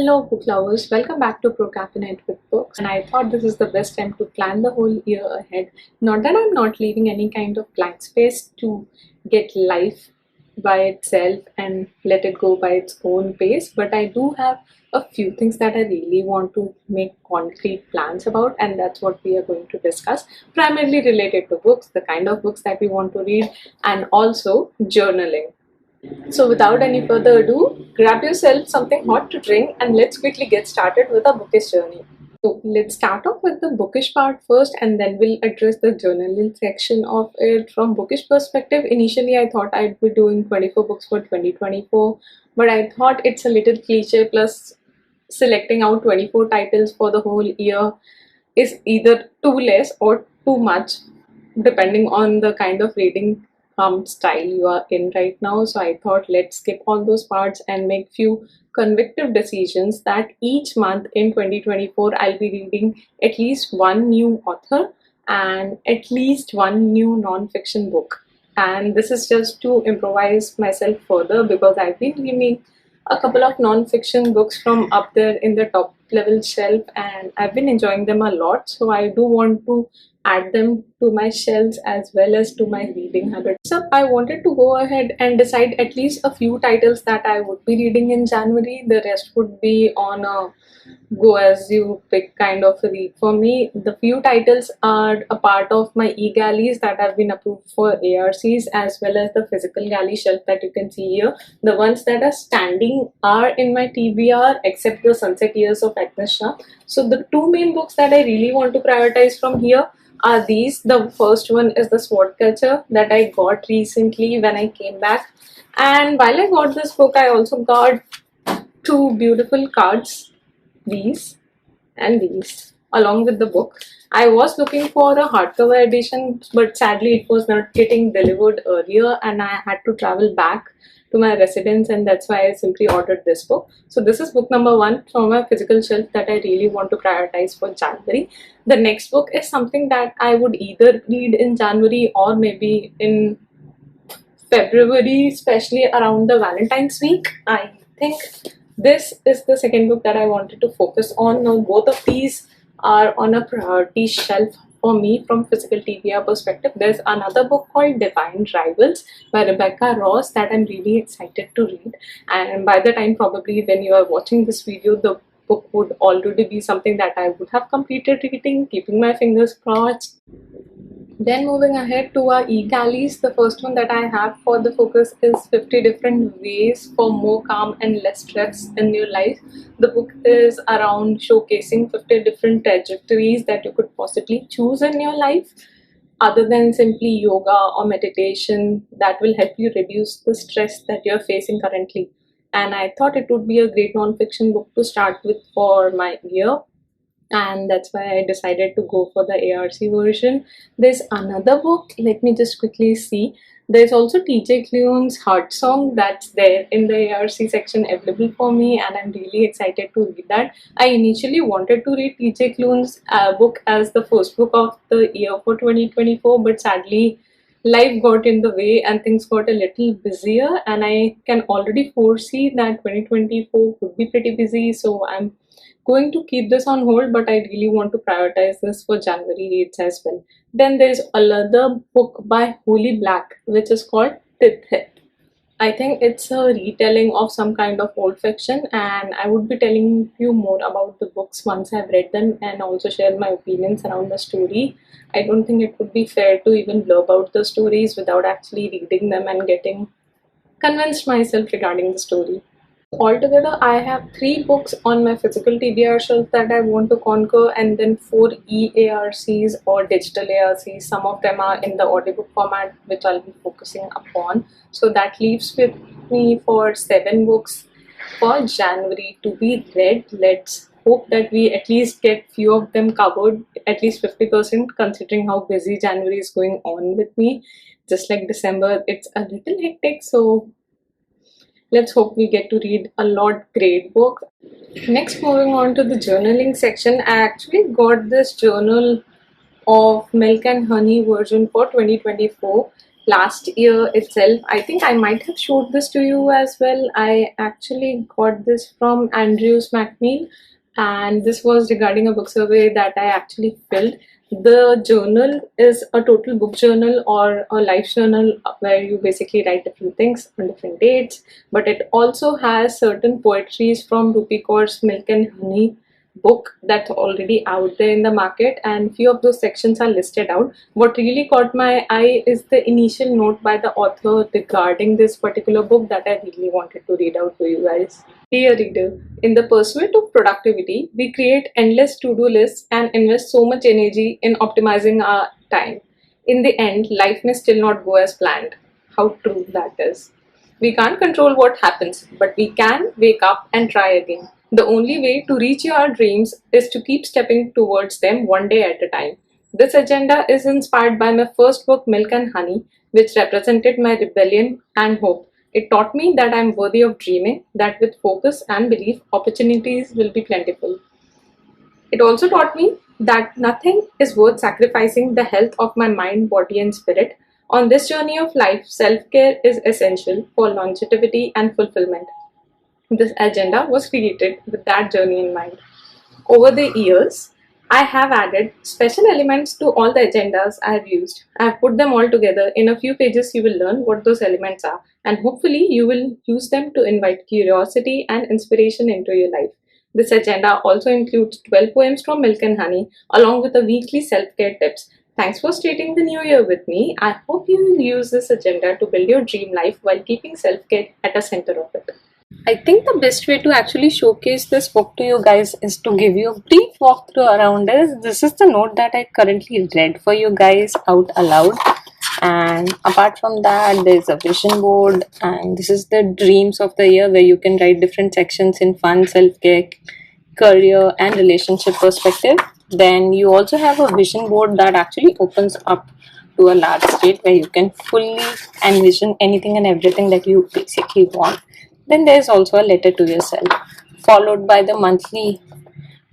Hello book lovers, welcome back to Procaffeinate with books, and I thought this is the best time to plan the whole year ahead. Not that I'm not leaving any kind of blank space to get life by itself and let it go by its own pace, but I do have a few things that I really want to make concrete plans about, and that's what we are going to discuss, primarily related to books, the kind of books that we want to read, and also journaling. So without any further ado, grab yourself something hot to drink and let's quickly get started with our bookish journey. So let's start off with the bookish part first and then we'll address the journaling section of it. From bookish perspective, initially I thought I'd be doing 24 books for 2024, but I thought it's a little cliche, plus selecting out 24 titles for the whole year is either too less or too much depending on the kind of reading style you are in right now. So I thought let's skip all those parts and make few convictive decisions that each month in 2024 I'll be reading at least one new author and at least one new non-fiction book. And this is just to improvise myself further because I've been reading a couple of non-fiction books from up there in the top level shelf and I've been enjoying them a lot. So I do want to add them to my shelves as well as to my reading habit. So I wanted to go ahead and decide at least a few titles that I would be reading in January. The rest would be on a go as you pick kind of a read. For me, the few titles are a part of my e-galleys that have been approved for ARCs as well as the physical galley shelf that you can see here. The ones that are standing are in my TBR except the Sunset Years of Agnes Shah. So the two main books that I really want to prioritize from here are these. The first one is the Sword Culture that I got recently when I came back, and while I got this book I also got two beautiful cards, these and these, along with the book. I was looking for a hardcover edition, but sadly it was not getting delivered earlier and I had to travel back to my residence, and that's why I simply ordered this book. So this is book number one from my physical shelf that I really want to prioritize for January. The next book is something that I would either read in January or maybe in February, especially around the Valentine's week. I think this is the second book that I wanted to focus on. Now both of these are on a priority shelf for me from physical TBR perspective. There's another book called Divine Rivals by Rebecca Ross that I'm really excited to read, and by the time probably when you are watching this video, the book would already be something that I would have completed reading, keeping my fingers crossed. Then moving ahead to our e-galleys, the first one that I have for the focus is 50 Different Ways for More Calm and Less Stress in Your Life. The book is around showcasing 50 different trajectories that you could possibly choose in your life other than simply yoga or meditation that will help you reduce the stress that you're facing currently. And I thought it would be a great non-fiction book to start with for my year, and that's why I decided to go for the ARC version. There's another book, let me just quickly see. There's also TJ Klune's Heart Song that's there in the ARC section available for me, and I'm really excited to read that. I initially wanted to read TJ Klune's book as the first book of the year for 2024, but sadly life got in the way and things got a little busier, and I can already foresee that 2024 would be pretty busy, so I'm going to keep this on hold, but I really want to prioritize this for January reads as well. Then there's another book by Holy Black which is called Tith. I think it's a retelling of some kind of old fiction, and I would be telling you more about the books once I've read them and also share my opinions around the story. I don't think it would be fair to even blurb out the stories without actually reading them and getting convinced myself regarding the story. Altogether, I have 3 books on my physical TBR shelf that I want to conquer, and then 4 e-ARCs or digital ARCs. Some of them are in the audiobook format, which I'll be focusing upon. So that leaves with me for 7 books for January to be read. Let's hope that we at least get few of them covered, at least 50%, considering how busy January is going on with me. Just like December, it's a little hectic, so let's hope we get to read a lot great books. Next, moving on to the journaling section, I actually got this journal of Milk and Honey version for 2024 last year itself. I think I might have showed this to you as well. I actually got this from Andrews McNeil, and this was regarding a book survey that I actually filled. The journal is a total book journal or a life journal where you basically write different things on different dates, but it also has certain poetries from Rupi Kaur's Milk and Honey book that's already out there in the market, and few of those sections are listed out. What really caught my eye is the initial note by the author regarding this particular book that I really wanted to read out to you guys. Dear reader, in the pursuit of productivity, we create endless to-do lists and invest so much energy in optimizing our time. In the end, life may still not go as planned. How true that is. We can't control what happens, but we can wake up and try again. The only way to reach your dreams is to keep stepping towards them one day at a time. This agenda is inspired by my first book, Milk and Honey, which represented my rebellion and hope. It taught me that I am worthy of dreaming, that with focus and belief, opportunities will be plentiful. It also taught me that nothing is worth sacrificing the health of my mind, body, and spirit. On this journey of life, self care is essential for longevity and fulfillment. This agenda was created with that journey in mind. Over the years, I have added special elements to all the agendas I have used. I have put them all together. In a few pages, you will learn what those elements are, and hopefully, you will use them to invite curiosity and inspiration into your life. This agenda also includes 12 poems from Milk and Honey, along with the weekly self care tips. Thanks for starting the new year with me. I hope you will use this agenda to build your dream life while keeping self care at the center of it. I think the best way to actually showcase this book to you guys is to give you a brief walkthrough around this. This is the note that I currently read for you guys out aloud. And apart from that, there's a vision board, and this is the dreams of the year where you can write different sections in fun, self-care, career, and relationship perspective. Then you also have a vision board that actually opens up to a large state where you can fully envision anything and everything that you basically want. Then there's also a letter to yourself, followed by the monthly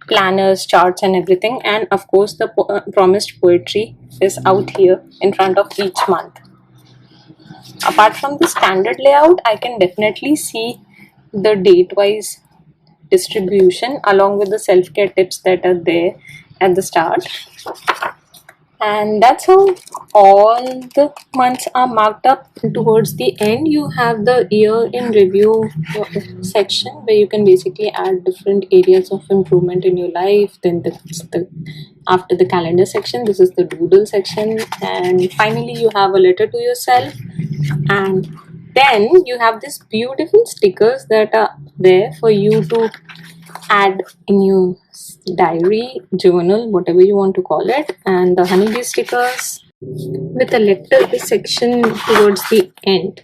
planners, charts, and everything. And of course, the promised poetry is out here in front of each month. Apart from the standard layout, I can definitely see the date-wise distribution along with the self-care tips that are there at the start. And that's how all the months are marked up. Towards the end, you have the year in review section where you can basically add different areas of improvement in your life. Then after the calendar section, this is the doodle section, and finally you have a letter to yourself. And then you have these beautiful stickers that are there for you to add in your diary, journal, whatever you want to call it, and the honeybee stickers with a letter section towards the end.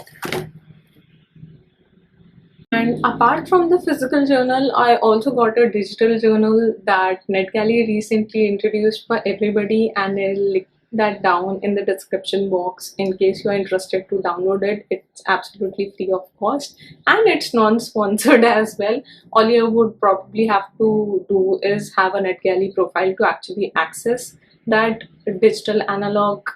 And apart from the physical journal, I also got a digital journal that Netgalley recently introduced for everybody, and I'll link that down in the description box in case you are interested to download it. It's absolutely free of cost, and it's non-sponsored as well. All you would probably have to do is have a Netgalley profile to actually access that digital analog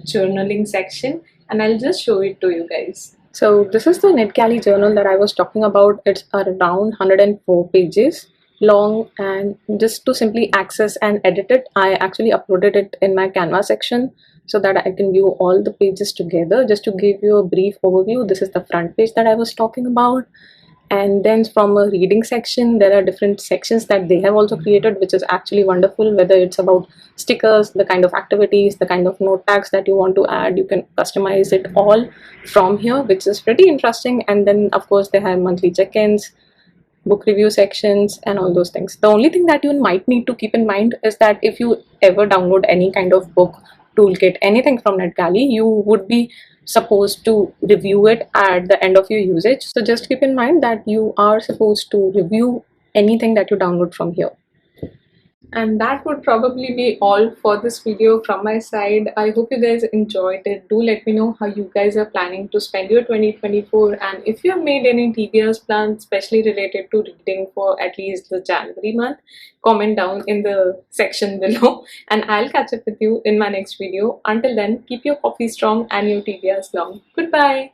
journaling section, and I'll just show it to you guys. So this is the Netgalley journal that I was talking about. It's around 104 pages long, and just to simply access and edit it, I actually uploaded it in my Canva section so that I can view all the pages together. Just to give you a brief overview, this is the front page that I was talking about. And then from a reading section, there are different sections that they have also created, which is actually wonderful. Whether it's about stickers, the kind of activities, the kind of note tags that you want to add, you can customize it all from here, which is pretty interesting. And then of course they have monthly check-ins, book review sections, and all those things. The only thing that you might need to keep in mind is that if you ever download any kind of book, toolkit, anything from Netgalley, you would be supposed to review it at the end of your usage. So just keep in mind that you are supposed to review anything that you download from here. And that would probably be all for this video from my side. I hope you guys enjoyed it. Do let me know how you guys are planning to spend your 2024, and if you have made any TBRs plans, especially related to reading for at least the January month, comment down in the section below and I'll catch up with you in my next video. Until then, keep your coffee strong and your TBRs long. Goodbye.